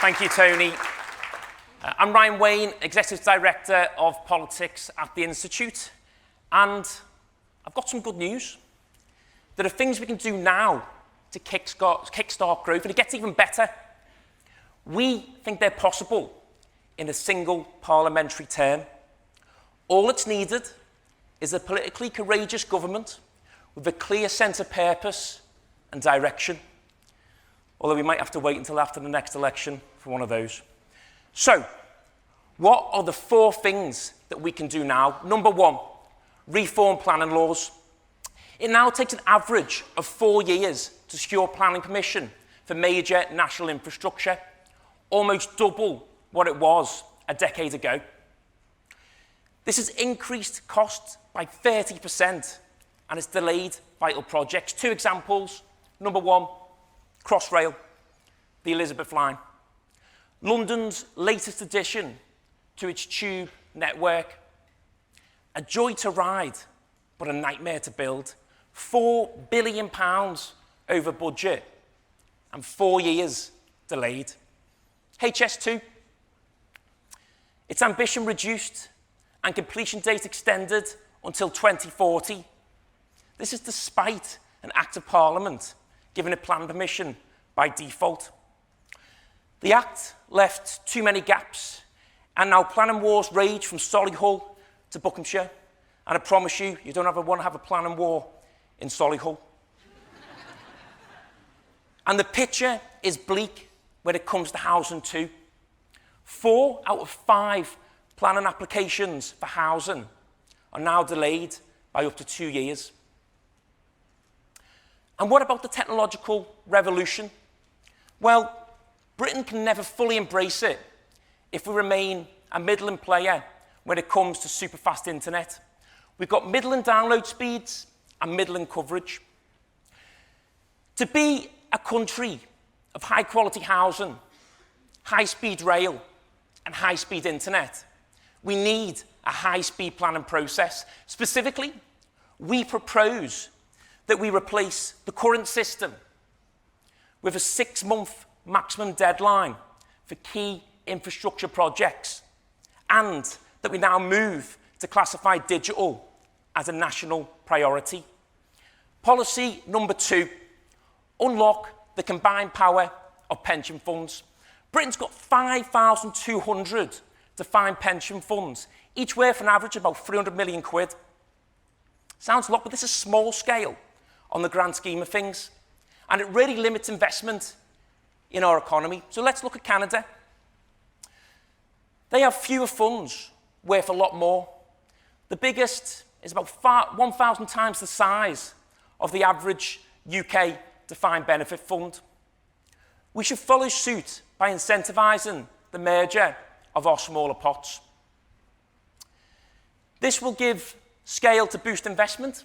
Thank you, Tony. I'm Ryan Wain, Executive Director of Politics at the Institute, and I've got some good news. There are things we can do now to kickstart growth, and it gets even better. We think they're possible in a single parliamentary term. All that's needed is a politically courageous government with a clear sense of purpose and direction, although we might have to wait until after the next election for one of those. So, what are the 4 things that we can do now? Number 1, reform planning laws. It now takes an average of 4 years to secure planning permission for major national infrastructure, almost double what it was a decade ago. This has increased costs by 30% and it's delayed vital projects. 2 examples. Number 1, Crossrail, the Elizabeth line. London's latest addition to its tube network. A joy to ride, but a nightmare to build. £4 billion over budget and 4 years delayed. HS2, its ambition reduced and completion date extended until 2040. This is despite an Act of Parliament giving it planning permission by default. The Act left too many gaps, and now planning wars rage from Solihull to Buckinghamshire. And I promise you, you don't want to have a planning war in Solihull. And the picture is bleak when it comes to housing too. 4 out of 5 planning applications for housing are now delayed by up to 2 years. And what about the technological revolution? Well, Britain can never fully embrace it if we remain a middling player when it comes to super-fast internet. We've got middling download speeds and middling coverage. To be a country of high-quality housing, high-speed rail, and high-speed internet, we need a high-speed planning process. Specifically, we propose that we replace the current system with a 6-month maximum deadline for key infrastructure projects, and that we now move to classify digital as a national priority. Policy number 2, unlock the combined power of pension funds. Britain's got 5,200 defined pension funds, each worth an average of about 300 million quid. Sounds a lot, but this is small scale on the grand scheme of things, and it really limits investment in our economy. So let's look at Canada. They have fewer funds worth a lot more. The biggest is about 1,000 times the size of the average UK defined benefit fund. We should follow suit by incentivising the merger of our smaller pots. This will give scale to boost investment.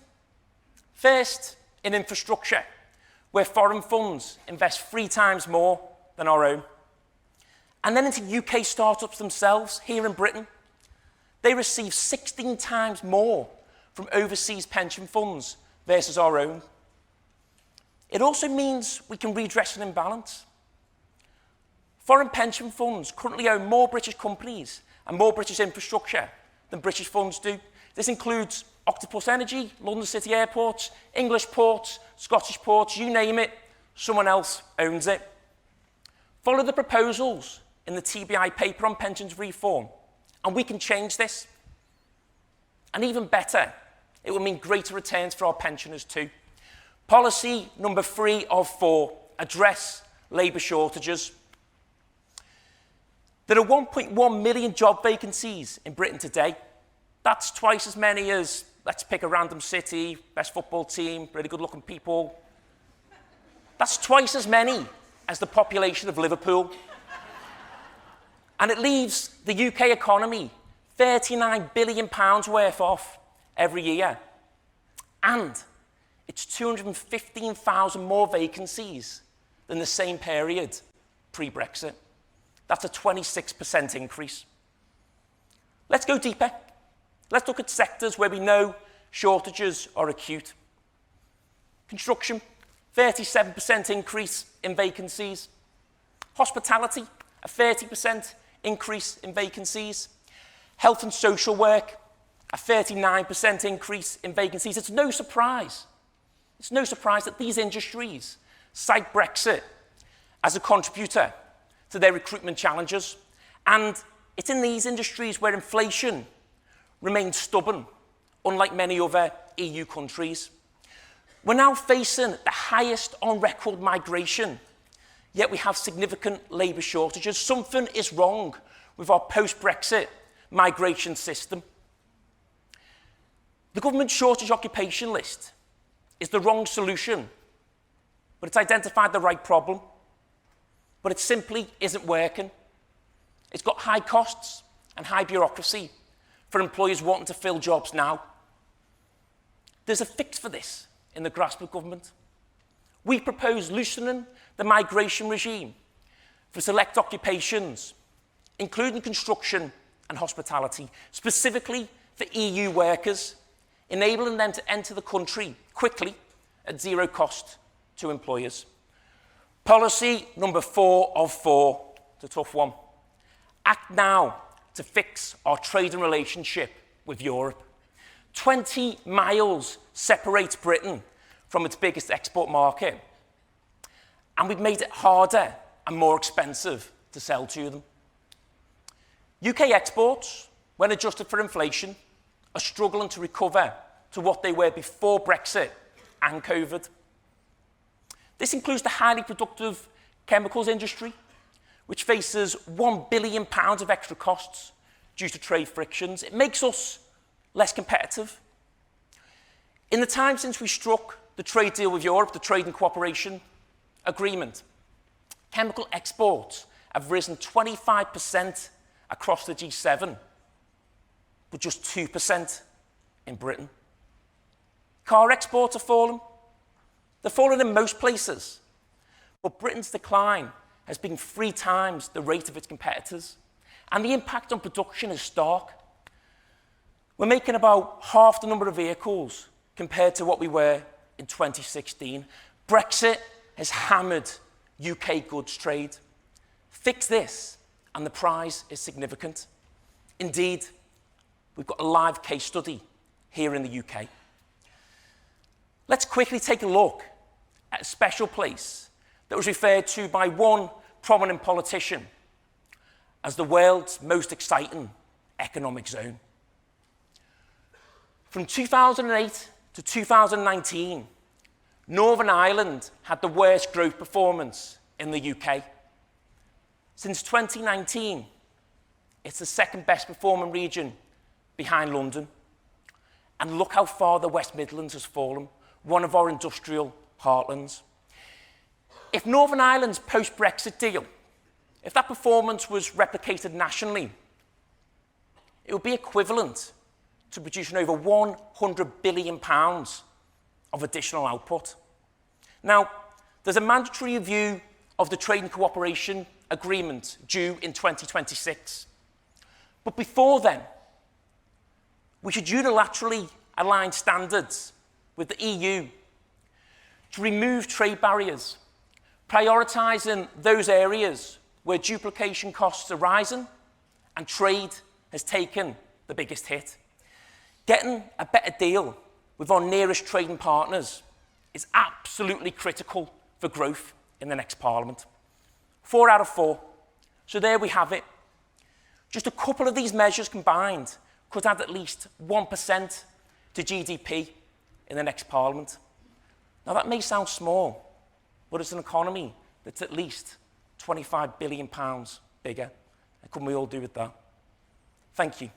First, in infrastructure, where foreign funds invest 3 times more than our own. And then into UK startups themselves, here in Britain. They receive 16 times more from overseas pension funds versus our own. It also means we can redress an imbalance. Foreign pension funds currently own more British companies and more British infrastructure than British funds do. This includes Octopus Energy, London City Airports, English ports, Scottish ports, you name it, someone else owns it. Follow the proposals in the TBI paper on pensions reform, and we can change this. And even better, it will mean greater returns for our pensioners too. Policy number 3 of 4, address labour shortages. There are 1.1 million job vacancies in Britain today. That's twice as many as, let's pick a random city, best football team, really good-looking people. That's twice as many as the population of Liverpool. And it leaves the UK economy £39 billion worth off every year. And it's 215,000 more vacancies than the same period pre-Brexit. That's a 26% increase. Let's go deeper. Let's look at sectors where we know shortages are acute. Construction, 37% increase in vacancies. Hospitality, a 30% increase in vacancies. Health and social work, a 39% increase in vacancies. It's no surprise. It's no surprise that these industries cite Brexit as a contributor to their recruitment challenges. And it's in these industries where inflation remains stubborn, unlike many other EU countries. We're now facing the highest on record migration, yet we have significant labour shortages. Something is wrong with our post-Brexit migration system. The government shortage occupation list is the wrong solution, but it's identified the right problem. But it simply isn't working. It's got high costs and high bureaucracy for employers wanting to fill jobs now. There's a fix for this in the grasp of government. We propose loosening the migration regime for select occupations, including construction and hospitality, specifically for EU workers, enabling them to enter the country quickly at zero cost to employers. Policy number 4 of 4, it's a tough one. Act now to fix our trading relationship with Europe. 20 miles separates Britain from its biggest export market, and we've made it harder and more expensive to sell to them. UK exports, when adjusted for inflation, are struggling to recover to what they were before Brexit and COVID. This includes the highly productive chemicals industry, which faces £1 billion of extra costs due to trade frictions. It makes us less competitive. In the time since we struck the trade deal with Europe, the Trade and Cooperation Agreement, chemical exports have risen 25% across the G7, but just 2% in Britain. Car exports are falling. They're falling in most places, but Britain's decline has been 3 times the rate of its competitors, and the impact on production is stark. We're making about half the number of vehicles compared to what we were in 2016. Brexit has hammered UK goods trade. Fix this, and the prize is significant. Indeed, we've got a live case study here in the UK. Let's quickly take a look at a special place that was referred to by one prominent politician as the world's most exciting economic zone. From 2008 to 2019, Northern Ireland had the worst growth performance in the UK. Since 2019, it's the second best performing region behind London. And look how far the West Midlands has fallen, one of our industrial heartlands. If Northern Ireland's post-Brexit deal, if that performance was replicated nationally, it would be equivalent to producing over £100 billion of additional output. Now, there's a mandatory review of the Trade and Cooperation Agreement due in 2026. But before then, we should unilaterally align standards with the EU to remove trade barriers, prioritising those areas where duplication costs are rising and trade has taken the biggest hit. Getting a better deal with our nearest trading partners is absolutely critical for growth in the next Parliament. 4 out of 4. So there we have it. Just a couple of these measures combined could add at least 1% to GDP in the next Parliament. Now that may sound small, but it's an economy that's at least £25 billion bigger. And couldn't we all do with that? Thank you.